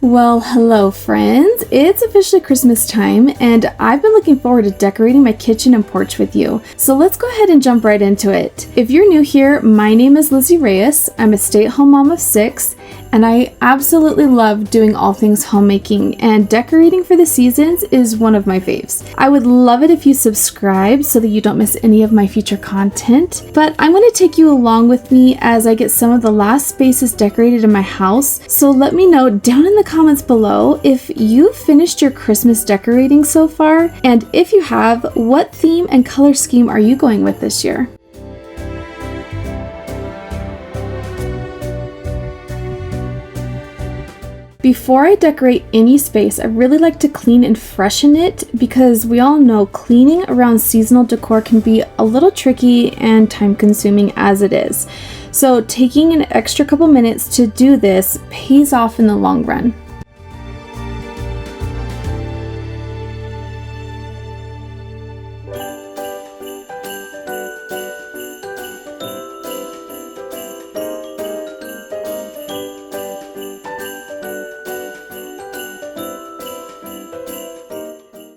Well, hello friends. It's officially Christmas time and I've been looking forward to decorating my kitchen and porch with you. So let's go ahead and jump right into it. If you're new here, my name is Lizzy Reyes. I'm a stay-at-home mom of 6 and I absolutely love doing all things homemaking, and decorating for the seasons is one of my faves. I would love it if you subscribe so that you don't miss any of my future content, but I'm going to take you along with me as I get some of the last spaces decorated in my house. So let me know down in the comments below if you've finished your Christmas decorating so far, and if you have, what theme and color scheme are you going with this year? Before I decorate any space, I really like to clean and freshen it because we all know cleaning around seasonal decor can be a little tricky and time consuming as it is. So taking an extra couple minutes to do this pays off in the long run.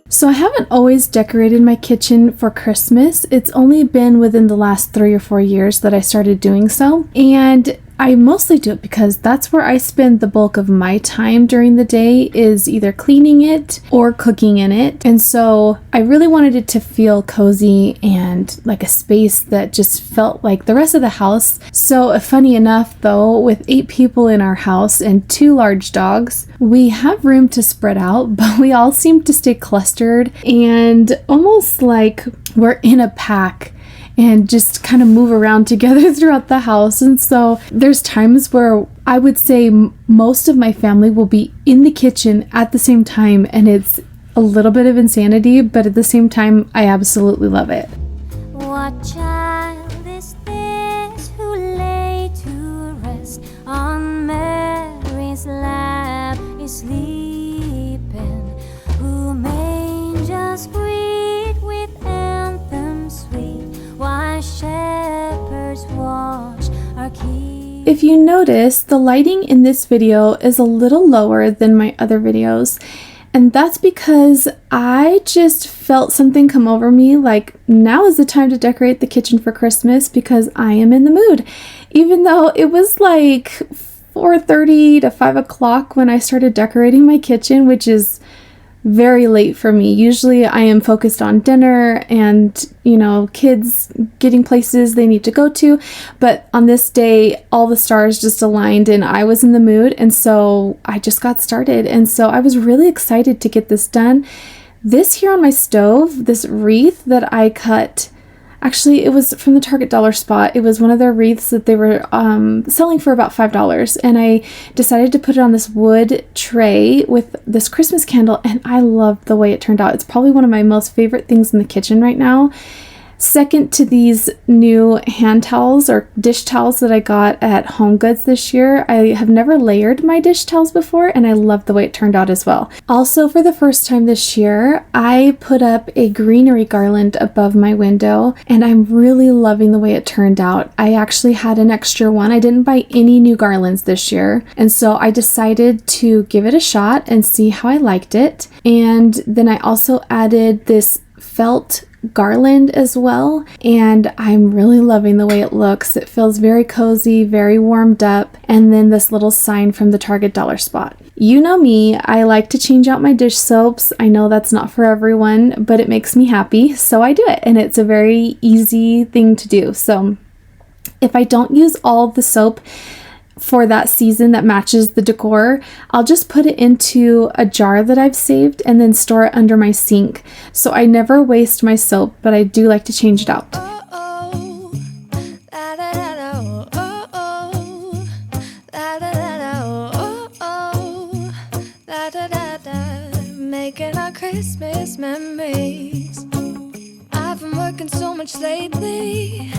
So I haven't always decorated my kitchen for Christmas. It's only been within the last 3 or 4 years that I started doing so. And I mostly do it because that's where I spend the bulk of my time during the day, is either cleaning it or cooking in it. And so I really wanted it to feel cozy and like a space that just felt like the rest of the house. So funny enough though, with 8 people in our house and 2 large dogs, we have room to spread out, but we all seem to stay clustered and almost like we're in a pack and just kind of move around together throughout the house. And so there's times where I would say most of my family will be in the kitchen at the same time, and it's a little bit of insanity, but at the same time, I absolutely love it. What child is this who lay to rest on Mary's lap is sleeping, who angels greet with anthems sweet, why shepherds watch our keep. If you notice, the lighting in this video is a little lower than my other videos, and that's because I just felt something come over me, like now is the time to decorate the kitchen for Christmas because I am in the mood. Even though it was like 4:30 to 5 o'clock when I started decorating my kitchen, which is very late for me. Usually I am focused on dinner and, kids getting places they need to go to. But on this day, all the stars just aligned and I was in the mood. And so I just got started. And so I was really excited to get this done. This here on my stove, this wreath that I cut, actually, it was from the Target dollar spot. It was one of their wreaths that they were selling for about $5. And I decided to put it on this wood tray with this Christmas candle. And I love the way it turned out. It's probably one of my most favorite things in the kitchen right now. Second to these new hand towels or dish towels that I got at HOMEGOODS this year. I have never layered my dish towels before, and I love the way it turned out as well. Also, for the first time this year, I put up a greenery garland above my window, and I'm really loving the way it turned out. I actually had an extra one. I didn't buy any new garlands this year, and so I decided to give it a shot and see how I liked it. And then I also added this felt garland as well, and I'm really loving the way it looks. It feels very cozy, very warmed up. And then this little sign from the Target dollar spot. You know me, I like to change out my dish soaps. I know that's not for everyone, but it makes me happy, so I do it, and it's a very easy thing to do. So if I don't use all the soap for that season that matches the decor, I'll just put it into a jar that I've saved and then store it under my sink. So I never waste my soap, but I do like to change it out. Making our Christmas memories. I've been working so much lately,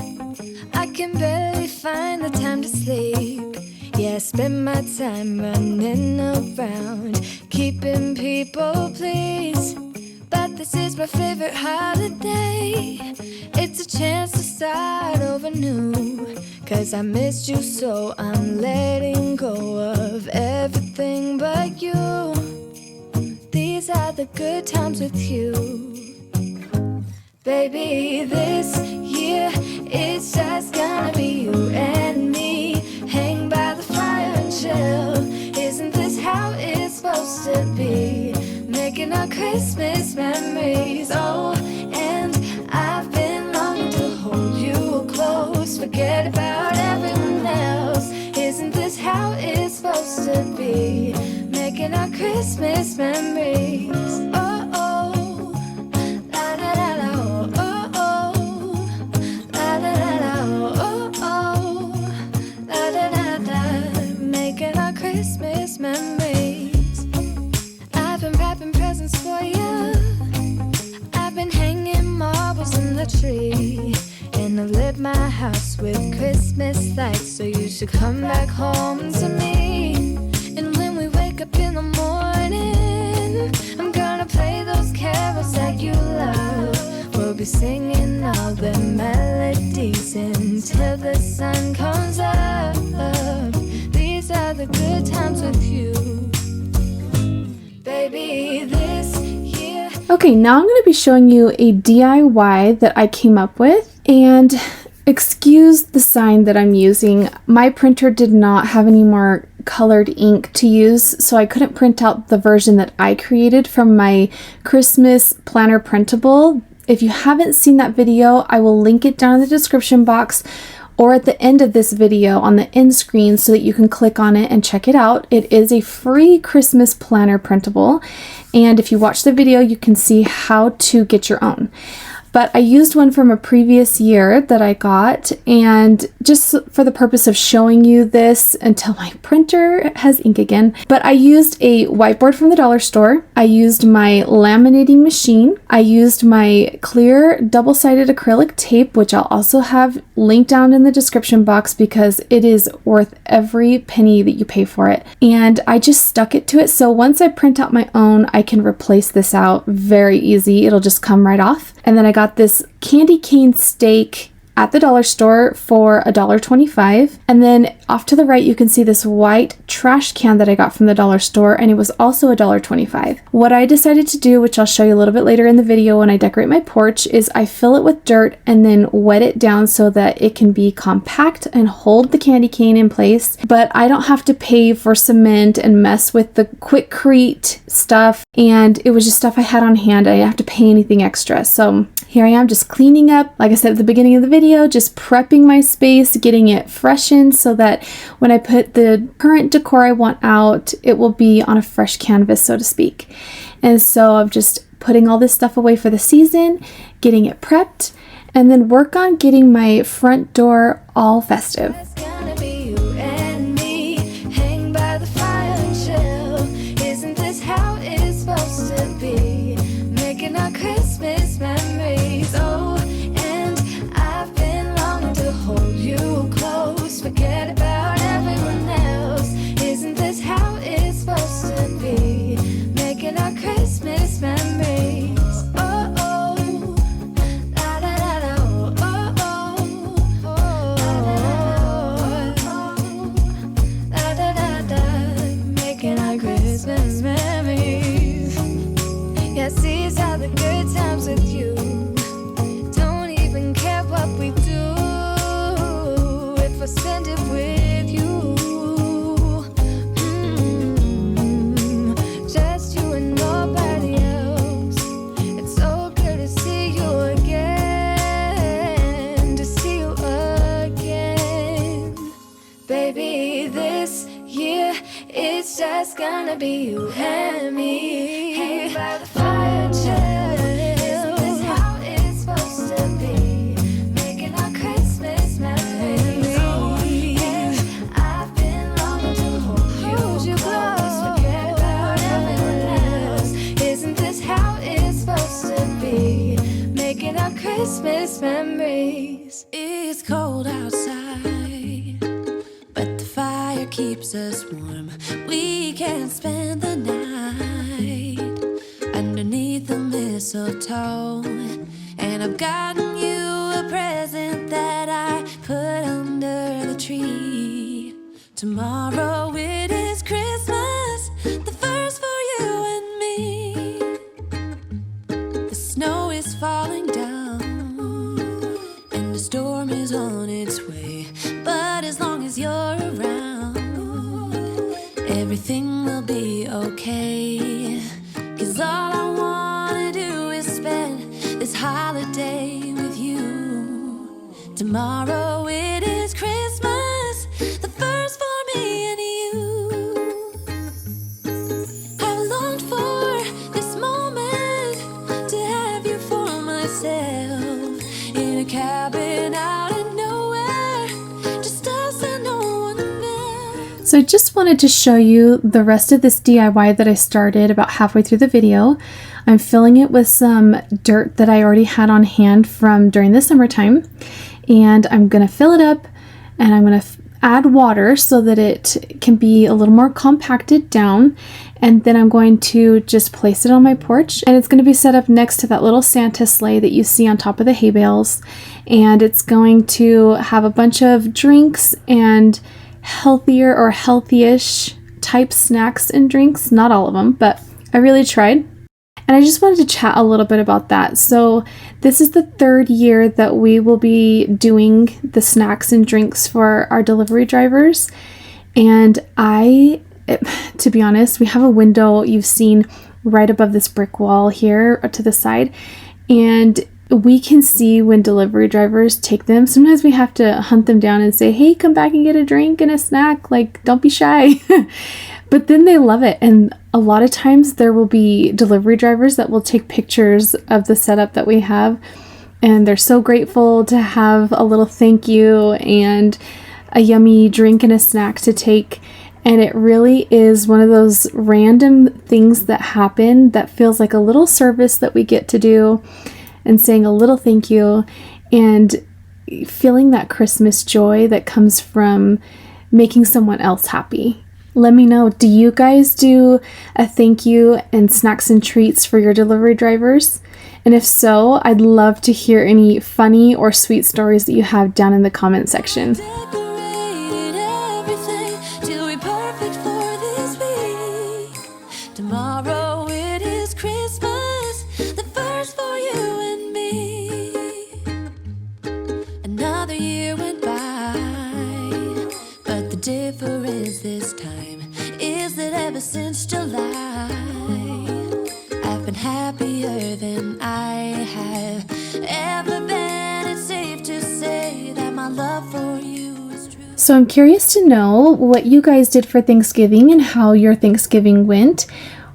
I can barely find the time to sleep. Yeah, I spend my time running around, keeping people pleased. But this is my favorite holiday. It's a chance to start over new. 'Cause I missed you, so I'm letting go of of everything but you. These are the good times with you. Baby, this year it's just gonna be you and me. Hang by the fire and chill. Isn't this how it's supposed to be? Making our Christmas memories. Oh, and I've been longing to hold you close. Forget about everyone else. Isn't this how it's supposed to be? Making our Christmas memories. Oh, oh, la da da da, oh, oh, la da da da, oh, oh, la da da da. Making our Christmas memories. I've been wrapping presents for you. I've been hanging marbles in the tree. And I've lit my house with Christmas lights. So you should come back home to me. And when we wake up in the morning, I'm gonna play those carols that you love. We'll be singing all the melodies until the sun comes up. These are the good times with you. Baby, this year. Okay, now I'm going to be showing you a DIY that I came up with. And excuse the sign that I'm using. My printer did not have any more colored ink to use, so I couldn't print out the version that I created from my Christmas planner printable. If you haven't seen that video, I will link it down in the description box or at the end of this video on the end screen so that you can click on it and check it out. It is a free Christmas planner printable, and if you watch the video, you can see how to get your own. But I used one from a previous year that I got, and just for the purpose of showing you this until my printer has ink again. But I used a whiteboard from the dollar store. I used my laminating machine. I used my clear double-sided acrylic tape, which I'll also have linked down in the description box because it is worth every penny that you pay for it. And I just stuck it to it. So once I print out my own, I can replace this out very easy. It'll just come right off. And then I got this candy cane steak at the dollar store for $1.25. And then off to the right, you can see this white trash can that I got from the dollar store, and it was also $1.25. What I decided to do, which I'll show you a little bit later in the video when I decorate my porch, is I fill it with dirt and then wet it down so that it can be compact and hold the candy cane in place. But I don't have to pay for cement and mess with the Quikrete stuff. And it was just stuff I had on hand. I didn't have to pay anything extra. So here I am just cleaning up, like I said at the beginning of the video, just prepping my space, getting it freshened so that when I put the current decor I want out, it will be on a fresh canvas, so to speak. And so I'm just putting all this stuff away for the season, getting it prepped, and then work on getting my front door all festive. Christmas memories, oh, and I've been longing to hold you close. Forget about everyone else. Isn't this how it's supposed to be? Making our Christmas memories. Oh, oh, la da da da, oh, oh, oh, oh, la da da da. Making our Christmas memories. Yes, these are the good times with you. Don't even care what we do if I spend it with you. Just you and nobody else. It's so good to see you again, to see you again. Baby, this year it's just gonna be you and me. Hang by the fire chill. Isn't this how it's supposed to be? Making our Christmas memories. Oh, yeah. I've been longing to hold you close. Forget about everyone else. Isn't this how it's supposed to be? Making our Christmas memories. It's cold outside, but the fire keeps us warm. We can spend the night underneath the mistletoe. And I've gotten you a present that I put under the tree. Tomorrow it is Christmas. as you're around, everything will be okay. 'Cause all I wanna do is spend this holiday with you. Tomorrow it is Christmas, the first for me and you. I've longed for this moment to have you for myself, in a cabin out in nowhere, just us and no one else. So I just wanted to show you the rest of this DIY that I started about halfway through the video. I'm filling it with some dirt that I already had on hand from during the summertime. And I'm going to fill it up and I'm going to add water so that it can be a little more compacted down. And then I'm going to just place it on my porch, and it's going to be set up next to that little Santa sleigh that you see on top of the hay bales. And it's going to have a bunch of drinks and healthier or healthy-ish type snacks and drinks. Not all of them, but I really tried. And I just wanted to chat a little bit about that. So this is the third year that we will be doing the snacks and drinks for our delivery drivers. And to be honest, we have a window you've seen right above this brick wall here to the side. And we can see when delivery drivers take them. Sometimes we have to hunt them down and say, hey, come back and get a drink and a snack. Like, don't be shy. But then they love it. And a lot of times there will be delivery drivers that will take pictures of the setup that we have. And they're so grateful to have a little thank you and a yummy drink and a snack to take. And it really is one of those random things that happen that feels like a little service that we get to do, and saying a little thank you and feeling that Christmas joy that comes from making someone else happy. Let me know, do you guys do a thank you and snacks and treats for your delivery drivers? And if so, I'd love to hear any funny or sweet stories that you have down in the comment section. Decorated everything till we're perfect for this week. Tomorrow it is Christmas, the first for you and me. Another year went by, but the difference this time is that ever since July, I've been happier than I have ever been. It's safe to say that my love for you is true. So I'm curious to know what you guys did for Thanksgiving and how your Thanksgiving went.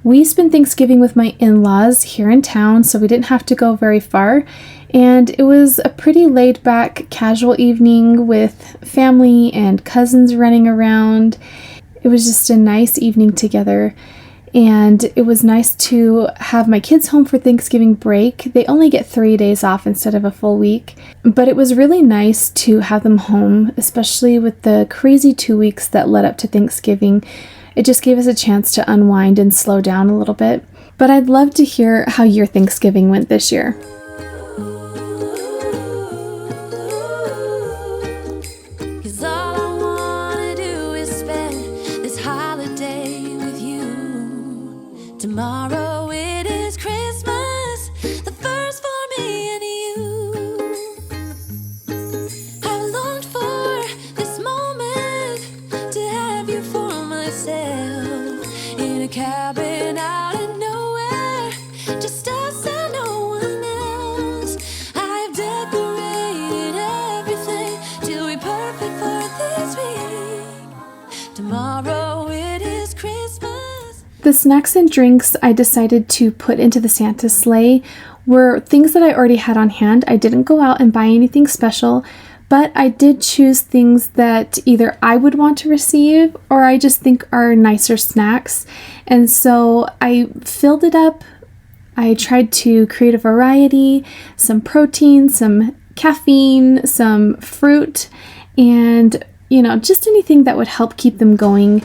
We spent Thanksgiving with my in-laws here in town, so we didn't have to go very far. And it was a pretty laid-back, casual evening with family and cousins running around. It was just a nice evening together. And it was nice to have my kids home for Thanksgiving break. They only get 3 days off instead of a full week. But it was really nice to have them home, especially with the crazy 2 weeks that led up to Thanksgiving. It just gave us a chance to unwind and slow down a little bit. But I'd love to hear how your Thanksgiving went this year. 'Cause all I wanna do is spend this holiday with you. Tomorrow it is Christmas, the first for me and you. I've longed for this moment to have you for myself, in a cabin out in nowhere, just us and no one else. I've decorated everything till we're perfect for this week. Tomorrow it is Christmas. The snacks and drinks I decided to put into the Santa sleigh were things that I already had on hand. I didn't go out and buy anything special, but I did choose things that either I would want to receive or I just think are nicer snacks. And so I filled it up. I tried to create a variety, some protein, some caffeine, some fruit, and just anything that would help keep them going.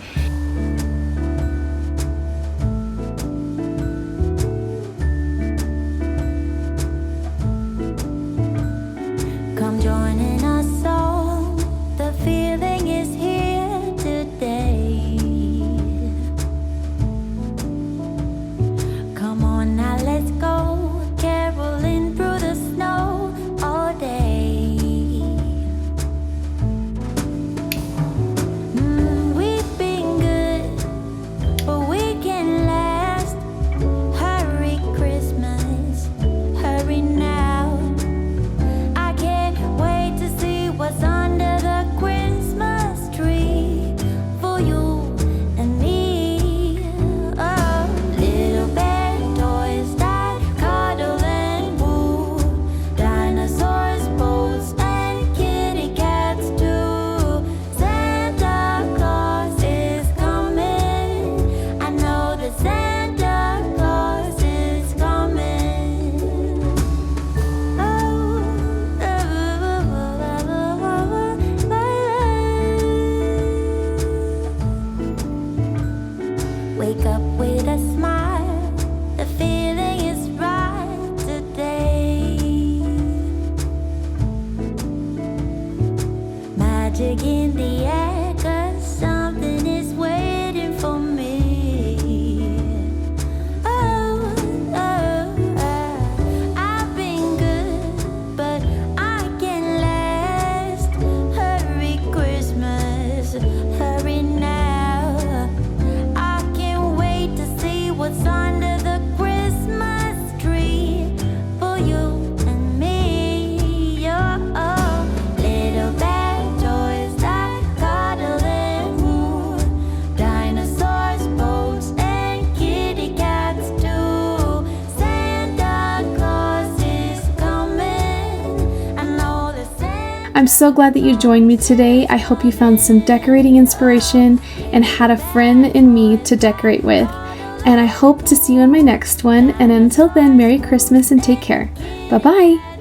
Come joining us all, the feeling is here today. Come on now, let's go, caroling through the snow all day. I'm so glad that you joined me today. I hope you found some decorating inspiration and had a friend in me to decorate with. And I hope to see you in my next one. And until then, Merry Christmas and take care. Bye-bye.